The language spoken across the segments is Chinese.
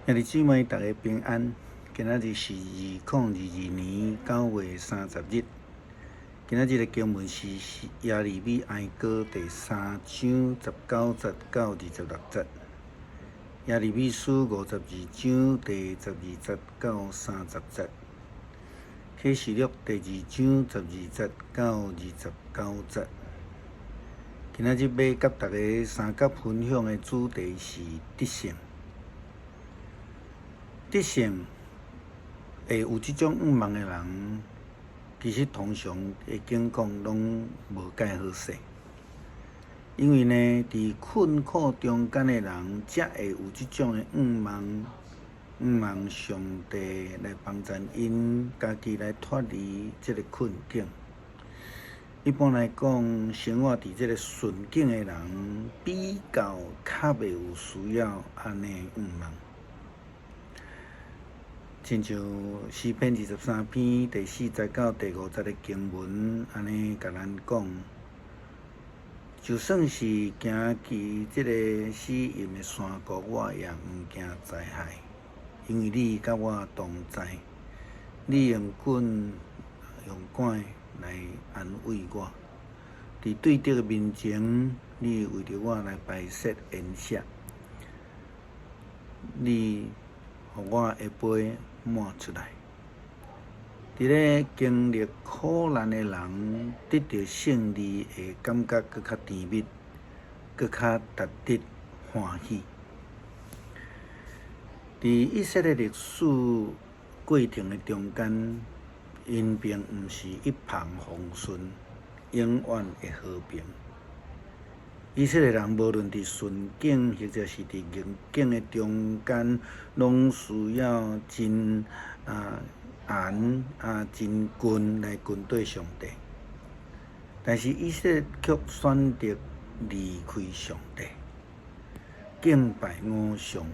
兄弟姊妹，大家平安。今仔日是2022年9月30日。今仔日的经文是耶利米哀歌第3章19节到26节。耶利米书52章第12节到30节。启示录第2章12节到29节。今仔日要甲大家三角分享的主题是得胜。得胜会有即种愿望的人，其实通常的境况拢无介好势。因为呢，伫困苦中间的人，才会有即种的愿望上帝来帮助因家己来脱离即个困境。一般来讲，生活伫即个顺境的人，比较较袂有需要安尼愿望。亲像诗篇23篇第4节到第5节的经文，安尼甲咱讲，就算是行去即个死荫的山谷，我也毋惊灾害，因为你甲我同在，你用棍用管来安慰我。伫对敌的面前，你为着我来排泄炎色，你互我的杯满出来。伫咧经历苦难的人，得到胜利的感觉搁较甜蜜，搁较值得欢喜。伫以色列历史过程的中间，因并毋是一帆风顺，永远的和平。以色列人无论伫顺境，或者是伫逆境的中间，拢需要真真近来跟对上帝。但是以色列却选择离开上帝，敬拜偶像。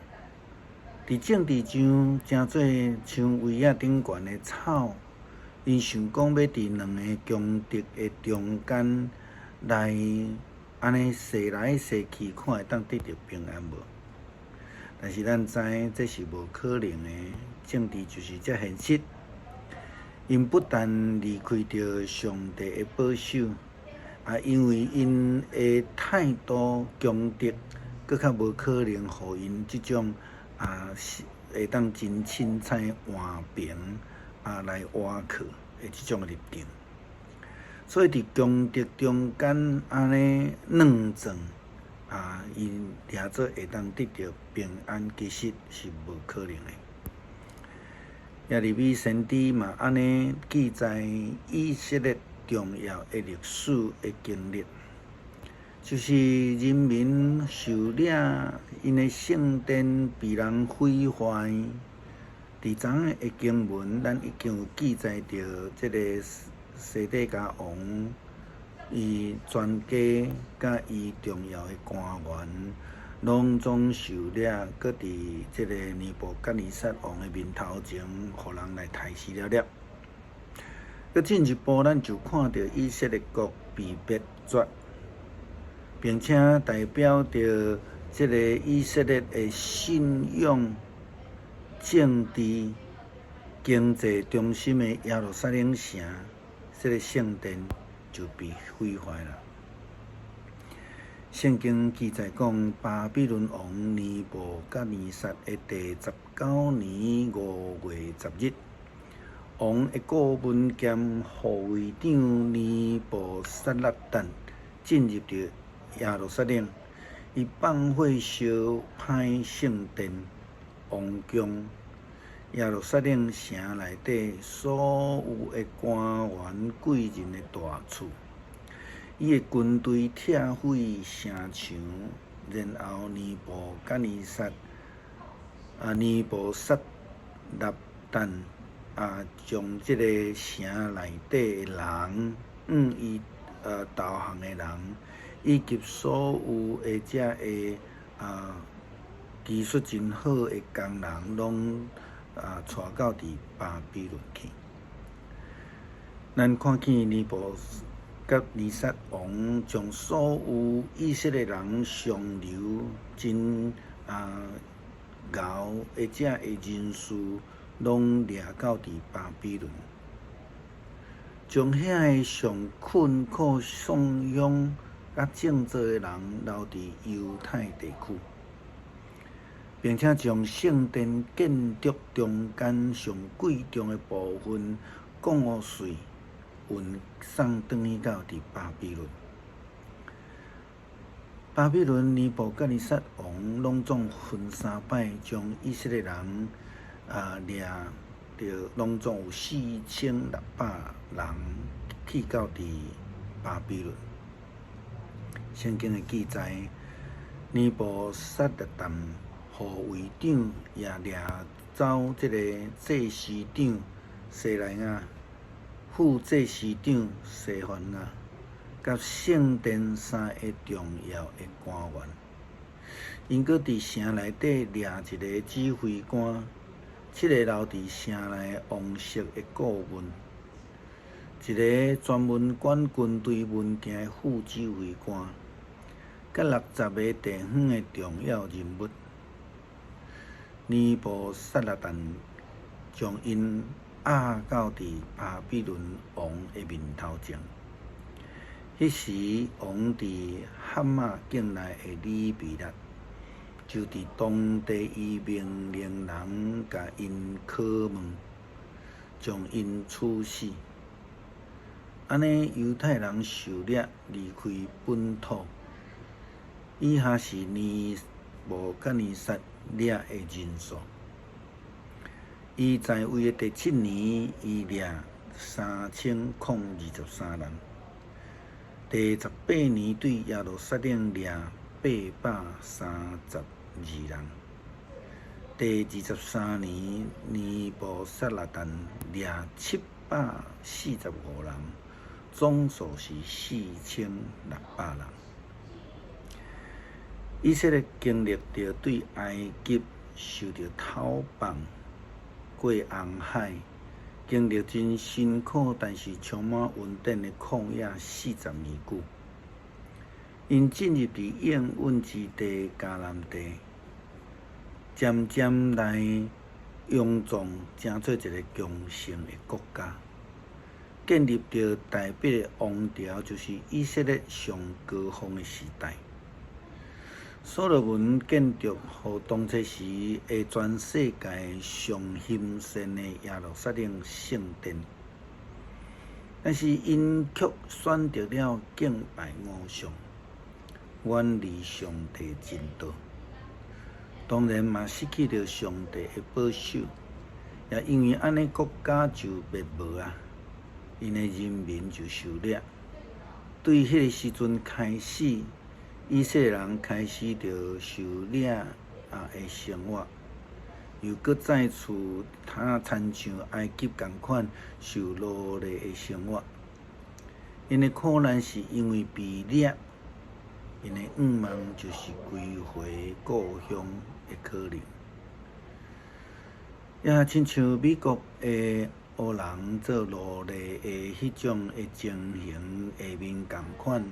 伫政治上，真做像围仔顶悬的草，因想讲要伫两个强敌的中间来安尼踅来踅去，看会当得到平安无？但是咱知这是无可能的，政治就是遮现实。因不但离开着上帝的保守，因为因的态度强敌，搁较无可能互因即种会当真凊彩换平来挖靠的即种立场。所以伫强敌中间安尼软转因掠做会当得到平安，其实是无可能的。耶利米先知嘛安尼记载以色列重要的历史的经历，就是人民受领因的圣殿被人毁坏。伫昨的经文，咱已经有记载着即个西底家王，伊全家甲伊重要的官员，拢总受掠，搁伫即个尼布甲尼撒王的面头前，互人来杀死了。搁进一步，咱就看到以色列国被灭绝，并且代表着即个以色列的信仰、政治、经济中心的耶路撒冷城，这个圣殿就被毁坏了。圣经记载讲，巴比伦王尼布甲尼撒的第19年5月10日，王的顾问兼护卫长尼布撒拉旦进入着耶路撒冷，伊放火烧歹圣殿、王宫、耶路撒冷城内底所有的官员贵人的大厝。伊的军队拆毁城墙，然后尼布撒拉旦将这个城内底的人，伊投降的人，以及所有的这个技术真好的工人，拢带到伫巴比伦去。咱看见尼布甲尼撒王将所有以色列人上流真熬或者的人士，拢掠到伫巴比伦，将遐个上困苦、丧勇甲正直的人留伫犹太地区，并且将圣殿建筑中间上贵重的部分贡物税运送转去到伫巴比伦。巴比伦尼布甲尼撒王拢总分3摆，将以色列人掠着，拢总有4600人去到伫巴比伦。圣经的记载，尼布撒勒旦护卫长也掠走这个祭司长西莱亚、副祭司长西番亚，甲圣殿3个重要的官员。因搁伫城内底掠一个指挥官，7个留伫城内王室的顾问，一个专门管军队文件的副指挥官，甲60个地方的重要人物。尼布撒勒旦将因押到伫巴比伦王的面头前。迄时，王伫哈马境内的里比勒，就伫当地伊命令人甲因拷问，将因处死。安尼，犹太人受掠离开本土。以下是尼布甲尼撒掠的人数：伊在位的第7年，伊掠3023人。第18年对耶路撒冷掠832人。第23年，尼布撒勒旦掠745人，总数是4600人。以色列经历着对埃及受着偷放，过红海，经历真辛苦，但是充满稳定的旷野40年久。因进入伫应允之地迦南地，渐渐来勇壮，成做一个强盛的国家，建立着代表的王朝，就是以色列上高峰的时代。所罗门建筑互当初时的全世界上兴盛的耶路撒冷圣殿，但是因却选择了敬拜偶像，远离上帝真道。当然嘛，失去了上帝的保守，也因为安尼国家就灭亡啊，因的人民就受掠。对迄个时阵开始，以色列人开始着受掠的生活，又搁再次参像埃及同款受奴隶的生活。因的苦难是因为被掠，因的愿望就是归回故乡的可能。也亲像美国的黑人做奴隶的迄种的情形下面同款。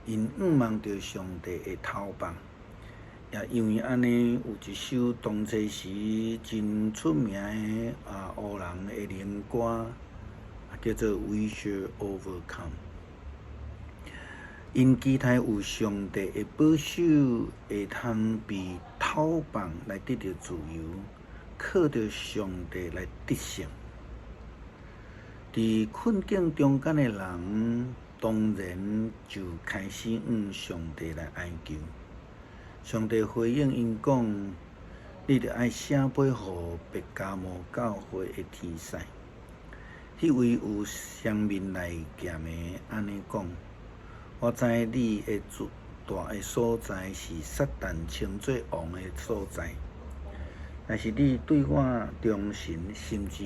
因仰望着上帝的头放，也因为安尼，有一首当初时真出名的黑人的灵歌，叫做《We Shall Overcome》。因期待有上帝的保守，会通被头放来得到自由，靠着上帝来得胜。伫困境中间的人，当然就开始向上帝来哀求。上帝回应因讲：“你着爱写背互别加摩教会的天使。”迄位有双面来夹的安尼讲：“我知你的最大的所在是撒旦称作王的所在，但是你对我忠心，甚至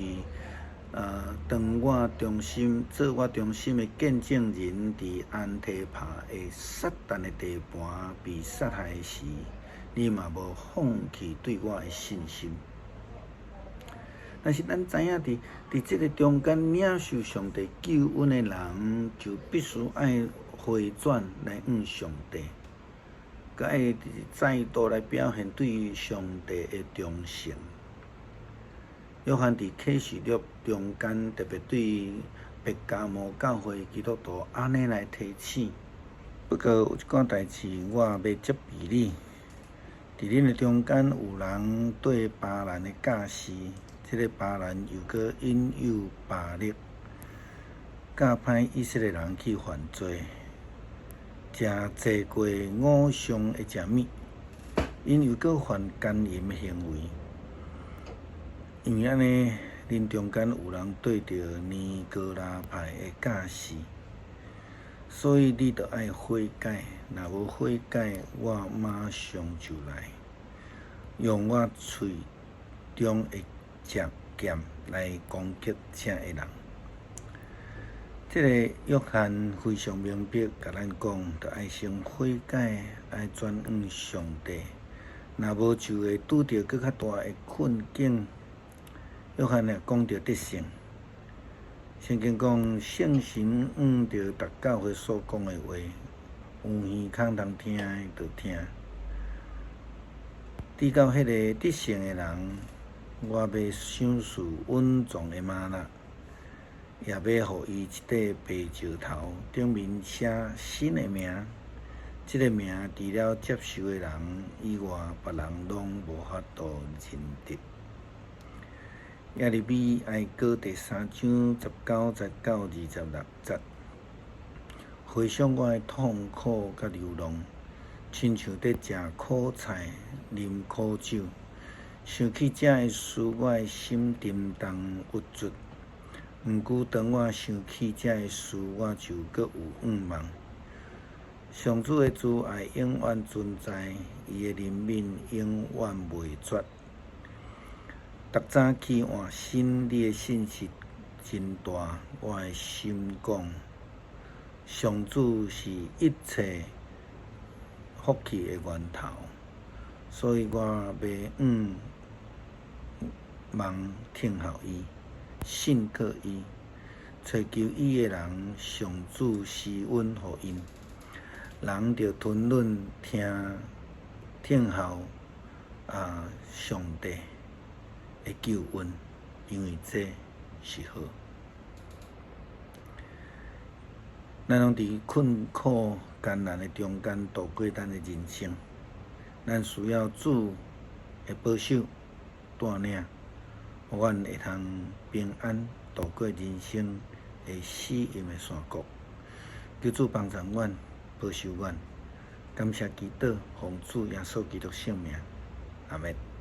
当我忠心，做我忠心的见证人，伫安提帕的撒旦的地盘被杀害时，你嘛无放弃对我的信心。但是咱知影伫这个中间领受上帝救恩的人，就必须爱回转来向上帝，佮会再度来表现对上帝的忠诚。约翰伫启示录中间特别对别加摩教会基督徒安尼来提醒。不过有一寡代志我要责备你，伫恁的中间有人对巴兰的教示，即个巴兰又搁引诱巴力，教歹以色列人去犯罪，食坐过偶像的食物，因又搁犯奸淫的行为。因为安尼，恁中间有人对着尼哥拉派的教示，所以你着爱悔改。若无悔改，我马上就来，用我喙中的石剑来攻击这个人。这个约翰非常明白，甲咱讲，着爱先悔改，爱转向上帝。若无就会拄着更较大的困境。约翰也讲着得胜，圣经讲圣神按着逐教会所讲的话，有耳孔通听的就听。抵到迄个得胜的人，我要赏赐稳重的玛纳，也要互伊一块白石头，顶面写新的名。这个名除了接受的人以外，别人拢无法度认得。耶利米哀歌第3章19节到26节，回想我的痛苦甲流浪，亲像在食苦菜、啉苦酒，想起这的事，我的心沉重郁卒。毋久当我想起这的事，我就搁有仰望。上主的慈爱永远存在，伊的怜悯永远袂绝。逐早起换新，你的信息真大，我的心讲，上主是一切福气的源头，所以我要望听候伊，信靠伊，找求伊的人，上主施恩互因。人着吞忍听候上帝的救恩，因为这是好。咱拢伫困苦艰难的中间度过咱的人生，咱需要主的保守带领，互阮会通平安度过人生的死荫的山谷。求主帮助阮，保守阮。感谢基督，奉主耶稣基督圣名，阿门。